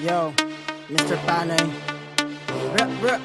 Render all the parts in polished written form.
Yo, Mr. Panay. Bruh, bruh.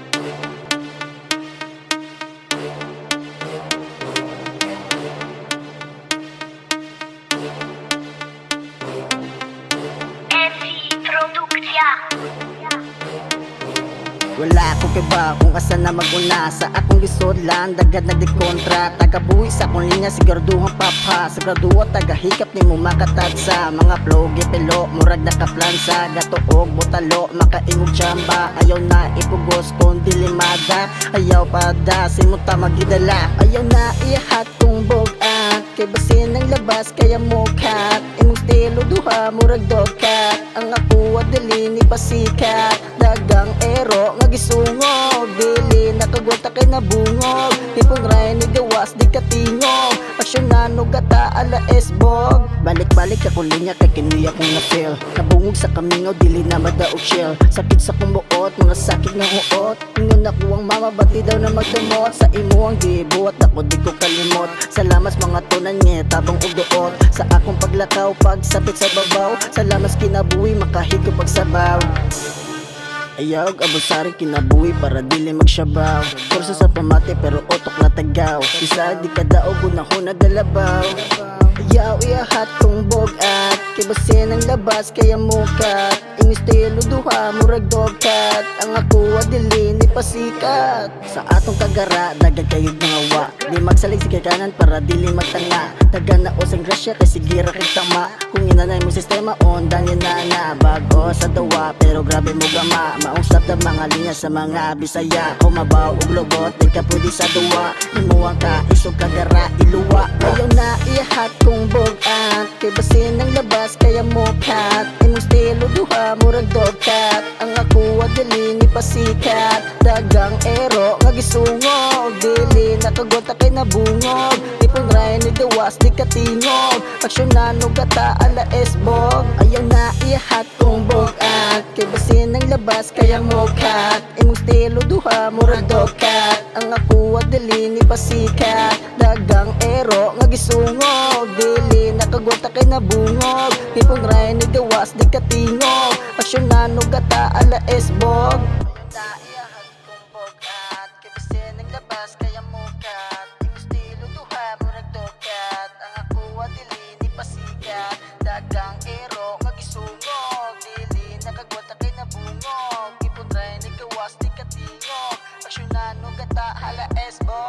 Wala akong kiba kung asa na maguna. Sa akong lisod lang, dagad na di kontra. Tagabuhi sa akong linya, siguraduhang papa. Siguraduha tagahikap ni mo makatad sa mga plogi pilo, murag nakaplansa. Gatuog butalo, makaingog tsamba. Ayaw na ipugos kung dilimada. Ayaw pada, simuta magidala. Ayaw na ihat kung bogat. Kay basin ng labas, kaya mukat. Imong stilo duha, murag dogkat. Ang ako dili ni pasikat. Dagang ero nga gisungog, dili nakagwata kay nabungog. Tipong ray ni gawas di katingog, aksyonan og gata ala esbog. Balik-balik ako linya kay kinuya kong na-feel. Nabungog sa kamingaw, dili na madaog shell. Sakit sa kong buot, mga sakit ng uot. Ingon ako ang mama, bati daw na magdamot. Sa imo ang gibuhat, ako di ko kalimot. Salamat mga tunan niya, tabang uduot. Sa akong paglakaw, pagsapit sa babaw. Salamat kinabuhi, makahigop pagsabaw. Ayaw abusari kinabuhi para dili magsyabaw. Kurso sa pamati pero otok na tagaw. Isa di kadaog unahuna dalabaw. Ayaw iyahat kong bogat. Kay basin ang labas kaya mukat. Ing estilo duha murag dogkat. Ang ako dili ni pasikat. Sa atong kagara dagag kayog nangawa. Di magsalig si kanan para dili magtanga. Dagan na osang grasya kay sigira kay tama. Kung inanay mo sistema on danya na bago sa dawa pero grabe mo gama. Mausap na mga linya sa mga Bisaya. Kumabaw og lobot di ka pwede sa duwa. Imuwang ka isog kagara iluwa. Ayaw na iyahat kong bogat. Kay basin ng labas kaya mukat. Imong stilo duha murag dogkat. Ang ako dili ni pasikat. Dagang ero nga gisungog, dili nakagwata kay nabungog. Tipong ray ni gawas di katingog, aksyonan og gata ala esbog. Ayaw na iyahat kong bogat. Kay basin ng labas kaya mukat. Imong stilo duha murag dogkat. Ang ako dili ni pasikat. Dagang ero nga gisungog, dili nakagwata kay nabungog. Tipong ray ni gawas di katingog, aksyonan og gata ala esbog. Iyahat kong bogat. Kay basin ng labas kaya mukat. Imong stilo duha murag dogkat. Ang ako dili ni pasikat. Dagang ero nga gisungog, dili nakagwata kay nabungog. Ipon ray ni gawas di katingog, aksyonan og gata ala esbog.